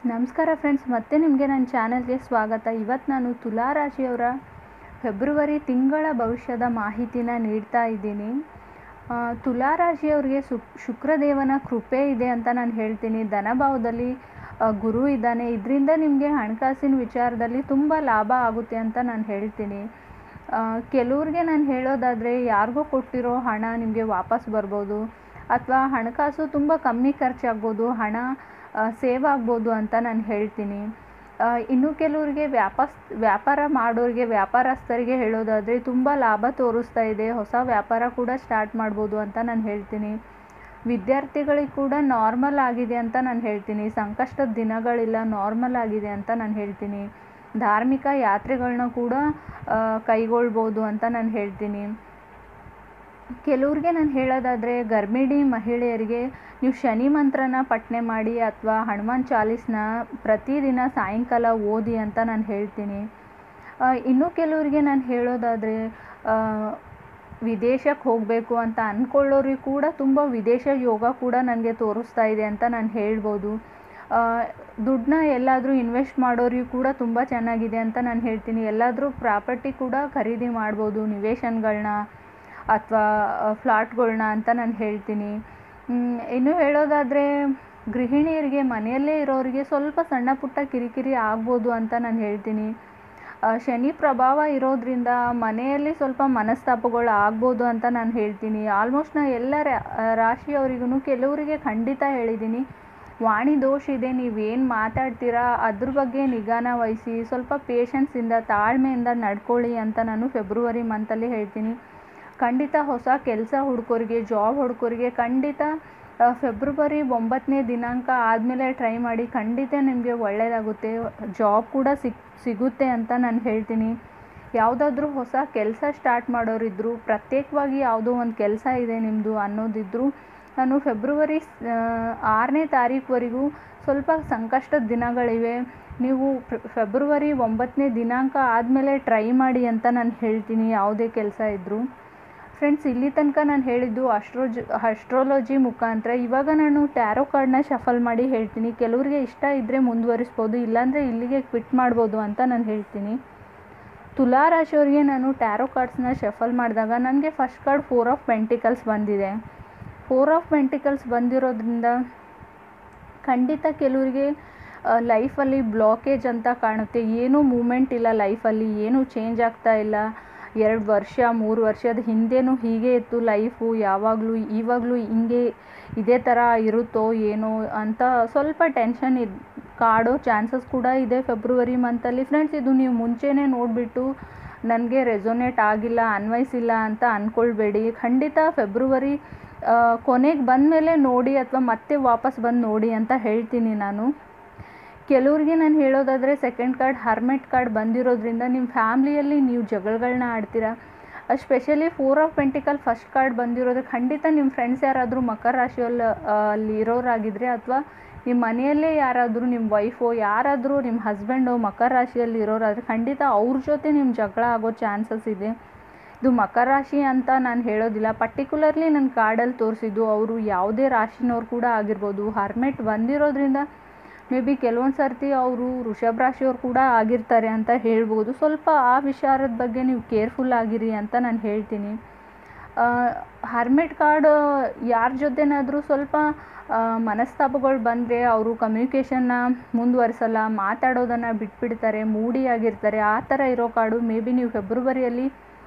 ನಮಸ್ಕಾರ ಫ್ರೆಂಡ್ಸ್, ಮತ್ತೆ ನಿಮಗೆ ನನ್ನ ಚಾನಲ್ಗೆ ಸ್ವಾಗತ. ಇವತ್ತು ನಾನು ತುಲಾ ರಾಶಿಯವರ ಫೆಬ್ರವರಿ ತಿಂಗಳ ಭವಿಷ್ಯದ ಮಾಹಿತಿನ ನೀಡ್ತಾ ಇದ್ದೀನಿ. ತುಲಾ ರಾಶಿಯವರಿಗೆ ಶುಕ್ರದೇವನ ಕೃಪೆ ಇದೆ ಅಂತ ನಾನು ಹೇಳ್ತೀನಿ. ಧನಭಾವದಲ್ಲಿ ಗುರು ಇದ್ದಾನೆ. ಇದರಿಂದ ನಿಮಗೆ ಹಣಕಾಸಿನ ವಿಚಾರದಲ್ಲಿ ತುಂಬ ಲಾಭ ಆಗುತ್ತೆ ಅಂತ ನಾನು ಹೇಳ್ತೀನಿ. ಕೆಲವ್ರಿಗೆ ನಾನು ಹೇಳೋದಾದರೆ, ಯಾರಿಗೋ ಕೊಟ್ಟಿರೋ ಹಣ ನಿಮಗೆ ವಾಪಸ್ ಬರ್ಬೋದು, ಅಥವಾ ಹಣಕಾಸು ತುಂಬ ಕಮ್ಮಿ ಖರ್ಚಾಗ್ಬೋದು, ಹಣ ಸೇವ್ ಆಗ್ಬೋದು ಅಂತ ನಾನು ಹೇಳ್ತೀನಿ. ಇನ್ನು ಕೆಲವರಿಗೆ ವ್ಯಾಪಾರ ಮಾಡೋರಿಗೆ, ವ್ಯಾಪಾರಸ್ಥರಿಗೆ ಹೇಳೋದಾದರೆ ತುಂಬ ಲಾಭ ತೋರಿಸ್ತಾ ಇದೆ, ಹೊಸ ವ್ಯಾಪಾರ ಕೂಡ ಸ್ಟಾರ್ಟ್ ಮಾಡ್ಬೋದು ಅಂತ ನಾನು ಹೇಳ್ತೀನಿ. ವಿದ್ಯಾರ್ಥಿಗಳಿಗೆ ಕೂಡ ನಾರ್ಮಲ್ ಆಗಿದೆ ಅಂತ ನಾನು ಹೇಳ್ತೀನಿ. ಸಂಕಷ್ಟದ ದಿನಗಳಿಲ್ಲ, ನಾರ್ಮಲ್ ಆಗಿದೆ ಅಂತ ನಾನು ಹೇಳ್ತೀನಿ. ಧಾರ್ಮಿಕ ಯಾತ್ರೆಗಳನ್ನ ಕೂಡ ಕೈಗೊಳ್ಬೋದು ಅಂತ ನಾನು ಹೇಳ್ತೀನಿ. ಕೆಲವ್ರಿಗೆ ನಾನು ಹೇಳೋದಾದರೆ, ಗರ್ಭಿಣಿ ಮಹಿಳೆಯರಿಗೆ ನೀವು ಶನಿ ಮಂತ್ರನ ಪಠನೆ ಮಾಡಿ ಅಥವಾ ಹನುಮಾನ್ ಚಾಲೀಸ್ನ ಪ್ರತಿದಿನ ಸಾಯಂಕಾಲ ಓದಿ ಅಂತ ನಾನು ಹೇಳ್ತೀನಿ. ಇನ್ನು ಕೆಲವರಿಗೆ ನಾನು ಹೇಳೋದಾದರೆ, ವಿದೇಶಕ್ಕೆ ಹೋಗಬೇಕು ಅಂತ ಅಂದ್ಕೊಳ್ಳೋರಿಗೆ ಕೂಡ ತುಂಬ ವಿದೇಶ ಯೋಗ ಕೂಡ ನನಗೆ ತೋರಿಸ್ತಾ ಇದೆ ಅಂತ ನಾನು ಹೇಳ್ಬೋದು. ದುಡ್ಡನ್ನ ಎಲ್ಲಾದರೂ ಇನ್ವೆಸ್ಟ್ ಮಾಡೋರಿಗೂ ಕೂಡ ತುಂಬ ಚೆನ್ನಾಗಿದೆ ಅಂತ ನಾನು ಹೇಳ್ತೀನಿ. ಎಲ್ಲಾದರೂ ಪ್ರಾಪರ್ಟಿ ಕೂಡ ಖರೀದಿ ಮಾಡ್ಬೋದು, ನಿವೇಶನಗಳನ್ನ ಅಥವಾ ಫ್ಲಾಟ್ಗಳನ್ನ ಅಂತ ನಾನು ಹೇಳ್ತೀನಿ. ಇನ್ನು ಹೇಳೋದಾದರೆ, ಗೃಹಿಣಿಯರಿಗೆ, ಮನೆಯಲ್ಲೇ ಇರೋರಿಗೆ ಸ್ವಲ್ಪ ಸಣ್ಣ ಪುಟ್ಟ ಕಿರಿಕಿರಿ ಆಗ್ಬೋದು ಅಂತ ನಾನು ಹೇಳ್ತೀನಿ. ಶನಿ ಪ್ರಭಾವ ಇರೋದ್ರಿಂದ ಮನೆಯಲ್ಲಿ ಸ್ವಲ್ಪ ಮನಸ್ತಾಪಗಳು ಆಗ್ಬೋದು ಅಂತ ನಾನು ಹೇಳ್ತೀನಿ. ಆಲ್ಮೋಸ್ಟ್ ನಾನು ಎಲ್ಲ ರಾಶಿಯವರಿಗೂ ಕೆಲವರಿಗೆ ಖಂಡಿತ ಹೇಳಿದ್ದೀನಿ, ವಾಣಿ ದೋಷ ಇದೆ, ನೀವೇನು ಮಾತಾಡ್ತೀರಾ ಅದ್ರ ಬಗ್ಗೆ ನಿಗಾನ ವಹಿಸಿ, ಸ್ವಲ್ಪ ಪೇಷನ್ಸಿಂದ, ತಾಳ್ಮೆಯಿಂದ ನಡ್ಕೊಳ್ಳಿ ಅಂತ ನಾನು ಫೆಬ್ರವರಿ ಮಂತಲ್ಲಿ ಹೇಳ್ತೀನಿ. ಖಂಡಿತ ಹೊಸ ಕೆಲಸ ಹುಡುಕೋರಿಗೆ, ಜಾಬ್ ಹುಡುಕೋರಿಗೆ ಖಂಡಿತ ಫೆಬ್ರವರಿ 9ನೇ ದಿನಾಂಕ ಆದಮೇಲೆ ಟ್ರೈ ಮಾಡಿ. ಖಂಡಿತ ನಿಮಗೆ ಒಳ್ಳೆಯದಾಗುತ್ತೆ, ಜಾಬ್ ಕೂಡ ಸಿಗುತ್ತೆ ಅಂತ ನಾನು ಹೇಳ್ತೀನಿ. ಯಾವುದಾದ್ರೂ ಹೊಸ ಕೆಲಸ ಸ್ಟಾರ್ಟ್ ಮಾಡೋರಿದ್ರು, ಪ್ರತ್ಯೇಕವಾಗಿ ಯಾವುದೋ ಒಂದು ಕೆಲಸ ಇದೆ ನಿಮ್ಮದು ಅನ್ನೋದಿದ್ರು, ನಾನು ಫೆಬ್ರವರಿ 6ನೇ ತಾರೀಕುವರೆಗೂ ಸ್ವಲ್ಪ ಸಂಕಷ್ಟದ ದಿನಗಳಿವೆ, ನೀವು ಫೆಬ್ರವರಿ 9ನೇ ದಿನಾಂಕ ಆದಮೇಲೆ ಟ್ರೈ ಮಾಡಿ ಅಂತ ನಾನು ಹೇಳ್ತೀನಿ, ಯಾವುದೇ ಕೆಲಸ ಇದ್ದರೂ. ಫ್ರೆಂಡ್ಸ್, ಇಲ್ಲಿ ತನಕ ನಾನು ಹೇಳಿದ್ದು ಅಸ್ಟ್ರಾಲಜಿ ಮುಖಾಂತರ. ಇವಾಗ ನಾನು ಟ್ಯಾರೋ ಕಾರ್ಡ್ನ ಶಫಲ್ ಮಾಡಿ ಹೇಳ್ತೀನಿ. ಕೆಲವರಿಗೆ ಇಷ್ಟ ಇದ್ದರೆ ಮುಂದುವರಿಸ್ಬೋದು, ಇಲ್ಲಾಂದರೆ ಇಲ್ಲಿಗೆ ಕ್ವಿಟ್ ಮಾಡ್ಬೋದು ಅಂತ ನಾನು ಹೇಳ್ತೀನಿ. ತುಲಾ ರಾಶಿಯವರಿಗೆ ನಾನು ಟ್ಯಾರೋ ಕಾರ್ಡ್ಸ್ನ ಶಫಲ್ ಮಾಡಿದಾಗ ನನಗೆ ಫಸ್ಟ್ ಕಾರ್ಡ್ 4 ಆಫ್ ಪೆಂಟಿಕಲ್ಸ್ ಬಂದಿದೆ. 4 ಆಫ್ ಪೆಂಟಿಕಲ್ಸ್ ಬಂದಿರೋದ್ರಿಂದ ಖಂಡಿತ ಕೆಲವರಿಗೆ ಲೈಫಲ್ಲಿ ಬ್ಲಾಕೇಜ್ ಅಂತ ಕಾಣುತ್ತೆ. ಏನೂ ಮೂಮೆಂಟ್ ಇಲ್ಲ ಲೈಫಲ್ಲಿ, ಏನೂ ಚೇಂಜ್ ಆಗ್ತಾ ಇಲ್ಲ. 2 ವರ್ಷ 3 ವರ್ಷದ ಹಿಂದೆನೂ ಹೀಗೆ ಇತ್ತು ಲೈಫು, ಇವಾಗಲೂ ಹಿಂಗೆ ಇದೇ ಥರ ಇರುತ್ತೋ ಏನೋ ಅಂತ ಸ್ವಲ್ಪ ಟೆನ್ಷನ್ ಕಾಡೋ ಚಾನ್ಸಸ್ ಕೂಡ ಇದೆ ಫೆಬ್ರವರಿ ಮಂತಲ್ಲಿ. ಫ್ರೆಂಡ್ಸ್, ಇದು ನೀವು ಮುಂಚೆನೇ ನೋಡಿಬಿಟ್ಟು ನನಗೆ ರೆಸೊನೇಟ್ ಆಗಿಲ್ಲ, ಅನ್ವಯಿಸಿಲ್ಲ ಅಂತ ಅಂದ್ಕೊಳ್ಬೇಡಿ. ಖಂಡಿತ ಫೆಬ್ರವರಿ ಕೊನೆಗೆ ಬಂದಮೇಲೆ ನೋಡಿ, ಅಥವಾ ಮತ್ತೆ ವಾಪಸ್ ಬಂದು ನೋಡಿ ಅಂತ ಹೇಳ್ತೀನಿ ನಾನು. ಕೆಲವ್ರಿಗೆ ನಾನು ಹೇಳೋದಾದರೆ, ಸೆಕೆಂಡ್ ಕಾರ್ಡ್ ಹರ್ಮೆಟ್ ಕಾರ್ಡ್ ಬಂದಿರೋದ್ರಿಂದ ನಿಮ್ಮ ಫ್ಯಾಮ್ಲಿಯಲ್ಲಿ ನೀವು ಜಗಳಗಳನ್ನ ಆಡ್ತೀರಾ. Specially 4 of pentacle first card ಬಂದಿರೋದು, ಖಂಡಿತ ನಿಮ್ಮ ಫ್ರೆಂಡ್ಸ್ ಯಾರಾದರೂ ಮಕರ ರಾಶಿಯಲ್ಲಿ ಇರೋರಾಗಿದ್ದರೆ, ಅಥವಾ ನಿಮ್ಮ ಮನೆಯಲ್ಲೇ ಯಾರಾದರೂ ನಿಮ್ಮ ವೈಫೋ ಯಾರಾದರೂ ನಿಮ್ಮ ಹಸ್ಬೆಂಡೋ ಮಕರ ರಾಶಿಯಲ್ಲಿ ಇರೋರಾದರೆ, ಖಂಡಿತ ಅವ್ರ ಜೊತೆ ನಿಮ್ಮ ಜಗಳ ಆಗೋ ಚಾನ್ಸಸ್ ಇದೆ. ಇದು ಮಕರ ರಾಶಿ ಅಂತ ನಾನು ಹೇಳೋದಿಲ್ಲ, ಪರ್ಟಿಕ್ಯುಲರ್ಲಿ ನನ್ನ ಕಾರ್ಡಲ್ಲಿ ತೋರಿಸಿದ್ದು ಅವರು ಯಾವುದೇ ರಾಶಿನವ್ರು ಕೂಡ ಆಗಿರ್ಬೋದು. ಹರ್ಮೆಟ್ ಬಂದಿರೋದ್ರಿಂದ ಮೇ ಬಿ ಕೆಲವೊಂದು ಸರ್ತಿ ಅವರು ವೃಷಭ ರಾಶಿಯವ್ರು ಕೂಡ ಆಗಿರ್ತಾರೆ ಅಂತ ಹೇಳ್ಬೋದು. ಸ್ವಲ್ಪ ಆ ವಿಚಾರದ ಬಗ್ಗೆ ನೀವು ಕೇರ್ಫುಲ್ ಆಗಿರಿ ಅಂತ ನಾನು ಹೇಳ್ತೀನಿ. ಹರ್ಮೆಟ್ ಕಾರ್ಡ್ ಯಾರ ಜೊತೆನಾದರೂ ಸ್ವಲ್ಪ ಮನಸ್ತಾಪಗಳು ಬಂದರೆ ಅವರು ಕಮ್ಯುನಿಕೇಷನ್ನ ಮುಂದುವರಿಸಲ್ಲ, ಮಾತಾಡೋದನ್ನು ಬಿಟ್ಬಿಡ್ತಾರೆ, ಮೂಡಿ ಆಗಿರ್ತಾರೆ. ಆ ಥರ ಇರೋ ಕಾರ್ಡು ಮೇ ಬಿ ನೀವು ಫೆಬ್ರವರಿಯಲ್ಲಿ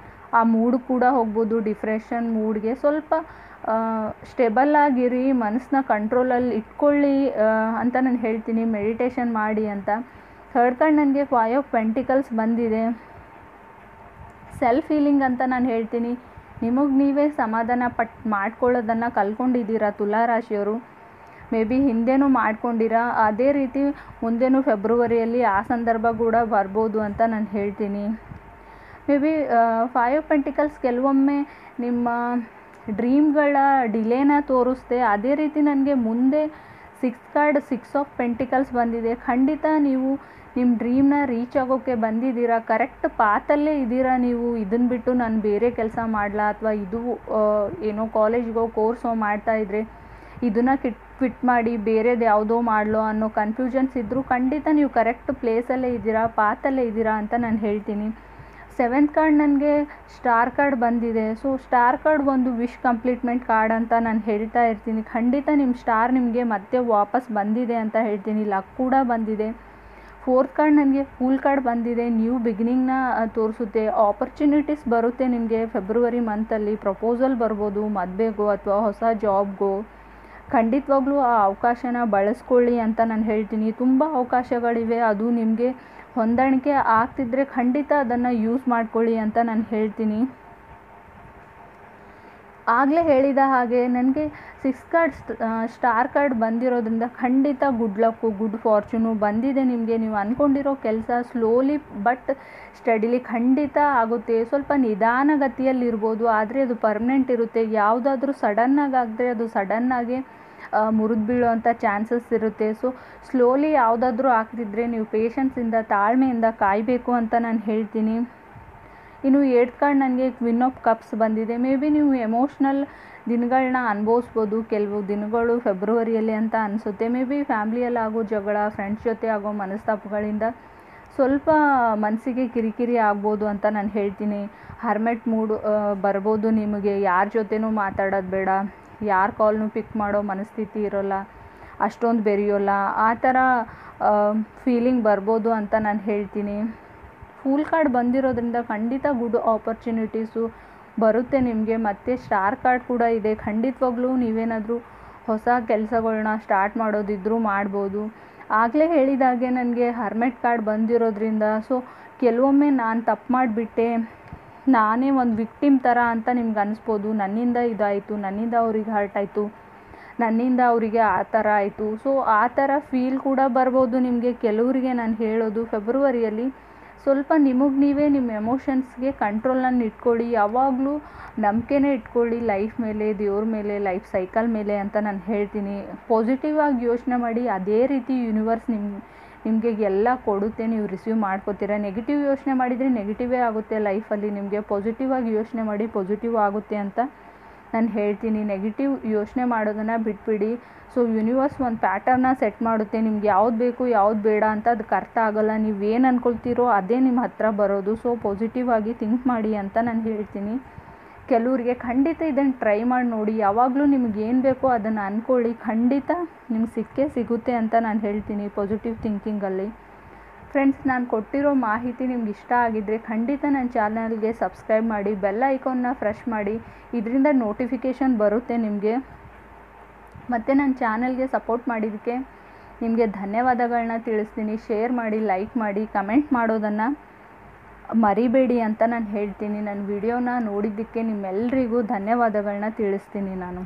ಆ ಮೂಡ್ ಕೂಡ ಹೋಗ್ಬೋದು, ಡಿಪ್ರೆಷನ್ ಮೂಡ್ಗೆ. ಸ್ವಲ್ಪ ಸ್ಟೇಬಲ್ ಆಗಿರಿ, ಮನಸ್ಸನ್ನ ಕಂಟ್ರೋಲಲ್ಲಿ ಇಟ್ಕೊಳ್ಳಿ ಅಂತ ನಾನು ಹೇಳ್ತೀನಿ. ಮೆಡಿಟೇಷನ್ ಮಾಡಿ ಅಂತ. ಥರ್ಡ್ ಕಾರ್ಡ್ ನನಗೆ 5 ಆಫ್ ಪೆಂಟಿಕಲ್ಸ್ ಬಂದಿದೆ. ಸೆಲ್ಫ್ ಹೀಲಿಂಗ್ ಅಂತ ನಾನು ಹೇಳ್ತೀನಿ. ನಿಮಗೆ ನೀವೇ ಸಮಾಧಾನ ಮಾಡ್ಕೊಳ್ಳೋದನ್ನು ಕಲ್ತ್ಕೊಂಡಿದ್ದೀರಾ ತುಲಾ ರಾಶಿಯವರು. ಮೇ ಬಿ ಹಿಂದೆನೂ ಮಾಡ್ಕೊಂಡಿರಾ, ಅದೇ ರೀತಿ ಮುಂದೆನೂ ಫೆಬ್ರವರಿಯಲ್ಲಿ ಆ ಸಂದರ್ಭ ಕೂಡ ಬರ್ಬೋದು ಅಂತ ನಾನು ಹೇಳ್ತೀನಿ. ಮೇ ಬಿ 5 ಆಫ್ ಪೆಂಟಿಕಲ್ಸ್ ಕೆಲವೊಮ್ಮೆ ನಿಮ್ಮ ಡ್ರೀಮ್ಗಳ ಡಿಲೇನ ತೋರಿಸ್ತೆ. ಅದೇ ರೀತಿ ನನಗೆ ಮುಂದೆ 6 ಆಫ್ ಪೆಂಟಿಕಲ್ಸ್ ಬಂದಿದೆ. ಖಂಡಿತ ನೀವು ನಿಮ್ಮ ಡ್ರೀಮ್ನ ರೀಚ್ ಆಗೋಕ್ಕೆ ಬಂದಿದ್ದೀರಾ, ಕರೆಕ್ಟ್ ಪಾತಲ್ಲೇ ಇದ್ದೀರಾ ನೀವು. ಇದನ್ನು ಬಿಟ್ಟು ನಾನು ಬೇರೆ ಕೆಲಸ ಮಾಡಲಾ, ಅಥವಾ ಇದು ಏನೋ ಕಾಲೇಜ್ಗೋ ಕೋರ್ಸೋ ಮಾಡ್ತಾಯಿದ್ರೆ ಇದನ್ನು ಕ್ವಿಟ್ ಮಾಡಿ ಬೇರೆದು ಯಾವುದೋ ಮಾಡಲೋ ಅನ್ನೋ ಕನ್ಫ್ಯೂಷನ್ಸ್ ಇದ್ದರೂ ಖಂಡಿತ ನೀವು ಕರೆಕ್ಟ್ ಪ್ಲೇಸಲ್ಲೇ ಇದ್ದೀರಾ, ಪಾತಲ್ಲೇ ಇದ್ದೀರಾ ಅಂತ ನಾನು ಹೇಳ್ತೀನಿ. 7th ಕಾರ್ಡ್ ನನಗೆ ಸ್ಟಾರ್ ಕಾರ್ಡ್ ಬಂದಿದೆ. ಸೊ ಸ್ಟಾರ್ ಕಾರ್ಡ್ ಒಂದು ವಿಶ್ ಕಂಪ್ಲೀಟ್ಮೆಂಟ್ ಕಾರ್ಡ್ ಅಂತ ನಾನು ಹೇಳ್ತಾ ಇರ್ತೀನಿ. ಖಂಡಿತ ನಿಮ್ಮ ಸ್ಟಾರ್ ನಿಮಗೆ ಮತ್ತೆ ವಾಪಸ್ ಬಂದಿದೆ ಅಂತ ಹೇಳ್ತೀನಿ. ಲಕ್ ಕೂಡ ಬಂದಿದೆ. 4th ಕಾರ್ಡ್ ನನಗೆ ಫೂಲ್ ಕಾರ್ಡ್ ಬಂದಿದೆ. ನ್ಯೂ ಬಿಗಿನಿಂಗ್ನ ತೋರಿಸುತ್ತೆ. ಆಪರ್ಚುನಿಟೀಸ್ ಬರುತ್ತೆ ನಿಮಗೆ ಫೆಬ್ರವರಿ ಮಂತಲ್ಲಿ. ಪ್ರಪೋಸಲ್ ಬರ್ಬೋದು, ಮದುವೆಗೋ ಅಥವಾ ಹೊಸ ಜಾಬ್ಗೋ. ಖಂಡಿತವಾಗ್ಲೂ ಆ ಅವಕಾಶನ ಬಳಸ್ಕೊಳ್ಳಿ ಅಂತ ನಾನು ಹೇಳ್ತೀನಿ. ತುಂಬ ಅವಕಾಶಗಳಿವೆ. ಅದು ನಿಮಗೆ ಹೊಂದಾಣಿಕೆ ಆಗ್ತಿದ್ರೆ ಖಂಡಿತ ಅದನ್ನು ಯೂಸ್ ಮಾಡ್ಕೊಳ್ಳಿ ಅಂತ ನಾನು ಹೇಳ್ತೀನಿ. ಆಗಲೇ ಹೇಳಿದ ಹಾಗೆ ನನಗೆ 6 ಕಾರ್ಡ್ ಸ್ಟಾರ್ ಕಾರ್ಡ್ ಬಂದಿರೋದ್ರಿಂದ ಖಂಡಿತ ಗುಡ್ ಲಕ್ಕು, ಗುಡ್ ಫಾರ್ಚೂನು ಬಂದಿದೆ ನಿಮಗೆ. ನೀವು ಅಂದ್ಕೊಂಡಿರೋ ಕೆಲಸ ಸ್ಲೋಲಿ ಬಟ್ ಸ್ಟಡಿಲಿ ಖಂಡಿತ ಆಗುತ್ತೆ. ಸ್ವಲ್ಪ ನಿಧಾನಗತಿಯಲ್ಲಿರ್ಬೋದು, ಆದರೆ ಅದು ಪರ್ಮನೆಂಟ್ ಇರುತ್ತೆ. ಯಾವುದಾದ್ರೂ ಸಡನ್ನಾಗಿ ಆದರೆ ಅದು ಸಡನ್ನಾಗಿ ಮುರಿದು ಬೀಳೋವಂಥ ಚಾನ್ಸಸ್ ಇರುತ್ತೆ. ಸೊ ಸ್ಲೋಲಿ ಯಾವುದಾದ್ರೂ ಆಗ್ತಿದ್ರೆ ನೀವು ಪೇಷನ್ಸಿಂದ, ತಾಳ್ಮೆಯಿಂದ ಕಾಯಬೇಕು ಅಂತ ನಾನು ಹೇಳ್ತೀನಿ. ಇನ್ನು 8th ಕಾರ್ಡ್ ನನಗೆ ಕ್ವೀನ್ ಆಫ್ ಕಪ್ಸ್ ಬಂದಿದೆ. ಮೇ ಬಿ ನೀವು ಎಮೋಷ್ನಲ್ ದಿನಗಳನ್ನ ಅನುಭವಿಸ್ಬೋದು ಕೆಲವು ದಿನಗಳು ಫೆಬ್ರವರಿಯಲ್ಲಿ ಅಂತ ಅನಿಸುತ್ತೆ. ಮೇ ಬಿ ಫ್ಯಾಮ್ಲಿಯಲ್ಲಿ ಆಗೋ ಜಗಳ, ಫ್ರೆಂಡ್ಸ್ ಜೊತೆ ಆಗೋ ಮನಸ್ತಾಪಗಳಿಂದ ಸ್ವಲ್ಪ ಮನಸ್ಸಿಗೆ ಕಿರಿಕಿರಿ ಆಗ್ಬೋದು ಅಂತ ನಾನು ಹೇಳ್ತೀನಿ. ಹರ್ಮೆಟ್ ಮೂಡ್ ಬರ್ಬೋದು ನಿಮಗೆ. ಯಾರ ಜೊತೆನೂ ಮಾತಾಡೋದು ಬೇಡ, ಯಾರ ಕಾಲ್ನೂ ಪಿಕ್ ಮಾಡೋ ಮನಸ್ಥಿತಿ ಇರೋಲ್ಲ, ಅಷ್ಟೊಂದು ಬೆರೆಯೋಲ್ಲ, ಆ ಥರ ಫೀಲಿಂಗ್ ಬರ್ಬೋದು ಅಂತ ನಾನು ಹೇಳ್ತೀನಿ. ಫೂಲ್ ಕಾರ್ಡ್ ಬಂದಿರೋದ್ರಿಂದ ಖಂಡಿತ ಗುಡ್ ಆಪರ್ಚುನಿಟೀಸು ಬರುತ್ತೆ ನಿಮಗೆ. ಮತ್ತು ಸ್ಟಾರ್ ಕಾರ್ಡ್ ಕೂಡ ಇದೆ. ಖಂಡಿತವಾಗ್ಲೂ ನೀವೇನಾದರೂ ಹೊಸ ಕೆಲಸಗಳ್ನ ಸ್ಟಾರ್ಟ್ ಮಾಡೋದಿದ್ರೂ ಮಾಡ್ಬೋದು. ಆಗಲೇ ಹೇಳಿದಾಗೆ ನನಗೆ ಹರ್ಮೆಟ್ ಕಾರ್ಡ್ ಬಂದಿರೋದ್ರಿಂದ ಸೊ ಕೆಲವೊಮ್ಮೆ ನಾನು ತಪ್ಪು ಮಾಡಿಬಿಟ್ಟೆ, ನಾನೇ ಒಂದು ವಿಕ್ಟಿಮ್ ಥರ ಅಂತ ನಿಮ್ಗೆ ಅನಿಸ್ಬೋದು. ನನ್ನಿಂದ ಇದಾಯಿತು, ನನ್ನಿಂದ ಅವ್ರಿಗೆ ಹರ್ಟ್ ಆಯಿತು, ನನ್ನಿಂದ ಅವರಿಗೆ ಆ ಥರ ಆಯಿತು. ಸೊ ಆ ಥರ ಫೀಲ್ ಕೂಡ ಬರ್ಬೋದು ನಿಮಗೆ. ಕೆಲವರಿಗೆ ನಾನು ಹೇಳೋದು ಫೆಬ್ರವರಿಯಲ್ಲಿ ಸ್ವಲ್ಪ ನಿಮಗೆ ನೀವೇ ನಿಮ್ಮ ಎಮೋಷನ್ಸ್ಗೆ ಕಂಟ್ರೋಲನ್ನು ಇಟ್ಕೊಳ್ಳಿ. ಯಾವಾಗಲೂ ನಂಬಿಕೆನೇ ಇಟ್ಕೊಳ್ಳಿ ಲೈಫ್ ಮೇಲೆ, ದೇವ್ರ ಮೇಲೆ, ಲೈಫ್ ಸೈಕಲ್ ಮೇಲೆ ಅಂತ ನಾನು ಹೇಳ್ತೀನಿ. ಪಾಸಿಟಿವ್ ಆಗಿ ಯೋಚನೆ ಮಾಡಿ. ಅದೇ ರೀತಿ ಯೂನಿವರ್ಸ್ ನಿಮಗೆ ಎಲ್ಲ ಕೊಡುತ್ತೆ, ನೀವು ರಿಸೀವ್ ಮಾಡ್ಕೋತೀರ. ನೆಗೆಟಿವ್ ಯೋಚನೆ ಮಾಡಿದರೆ ನೆಗೆಟಿವೇ ಆಗುತ್ತೆ ಲೈಫಲ್ಲಿ. ನಿಮಗೆ ಪಾಸಿಟಿವ್ ಆಗಿ ಯೋಚನೆ ಮಾಡಿ, ಪಾಸಿಟಿವ್ ಆಗುತ್ತೆ ಅಂತ ನಾನು ಹೇಳ್ತೀನಿ. ನೆಗೆಟಿವ್ ಯೋಚನೆ ಮಾಡೋದನ್ನು ಬಿಟ್ಬಿಡಿ. ಸೊ ಯೂನಿವರ್ಸ್ ಒಂದು ಪ್ಯಾಟರ್ನ ಸೆಟ್ ಮಾಡುತ್ತೆ. ನಿಮ್ಗೆ ಯಾವ್ದು ಬೇಕು ಯಾವ್ದು ಬೇಡ ಅಂತ ಅದಕ್ಕೆ ಅರ್ಥ ಆಗೋಲ್ಲ. ನೀವೇನು ಅಂದ್ಕೊಳ್ತೀರೋ ಅದೇ ನಿಮ್ಮ ಹತ್ರ ಬರೋದು. ಸೊ ಪಾಸಿಟಿವ್ ಆಗಿ ಥಿಂಕ್ ಮಾಡಿ ಅಂತ ನಾನು ಹೇಳ್ತೀನಿ. ಕೆಲವರಿಗೆ ಖಂಡಿತ ಇದನ್ನು ಟ್ರೈ ಮಾಡಿ ನೋಡಿ. ಯಾವಾಗಲೂ ನಿಮಗೇನು ಬೇಕೋ ಅದನ್ನು ಅಂದ್ಕೊಳ್ಳಿ, ಖಂಡಿತ ನಿಮ್ಗೆ ಸಿಕ್ಕೇ ಸಿಗುತ್ತೆ ಅಂತ ನಾನು ಹೇಳ್ತೀನಿ ಪಾಸಿಟಿವ್ ಥಿಂಕಿಂಗಲ್ಲಿ. ಫ್ರೆಂಡ್ಸ್, ನಾನು ಕೊಟ್ಟಿರೋ ಮಾಹಿತಿ ನಿಮ್ಗೆ ಇಷ್ಟ ಆಗಿದ್ದರೆ ಖಂಡಿತ ನನ್ನ ಚಾನಲ್ಗೆ ಸಬ್ಸ್ಕ್ರೈಬ್ ಮಾಡಿ, ಬೆಲ್ ಐಕಾನ್ನ ಪ್ರೆಸ್ ಮಾಡಿ. ಇದರಿಂದ ನೋಟಿಫಿಕೇಷನ್ ಬರುತ್ತೆ ನಿಮಗೆ. ಮತ್ತು ನನ್ನ ಚಾನಲ್ಗೆ ಸಪೋರ್ಟ್ ಮಾಡಿದ್ದಕ್ಕೆ ನಿಮಗೆ ಧನ್ಯವಾದಗಳನ್ನ ತಿಳಿಸ್ತೀನಿ. ಶೇರ್ ಮಾಡಿ, ಲೈಕ್ ಮಾಡಿ, ಕಮೆಂಟ್ ಮಾಡೋದನ್ನು ಮರಿಬೇಡಿ ಅಂತ ನಾನು ಹೇಳ್ತೀನಿ. ನನ್ನ ವಿಡಿಯೋನ ನೋಡಿದ್ದಕ್ಕೆ ನಿಮ್ಮೆಲ್ಲರಿಗೂ ಧನ್ಯವಾದಗಳನ್ನ ತಿಳಿಸ್ತೀನಿ ನಾನು.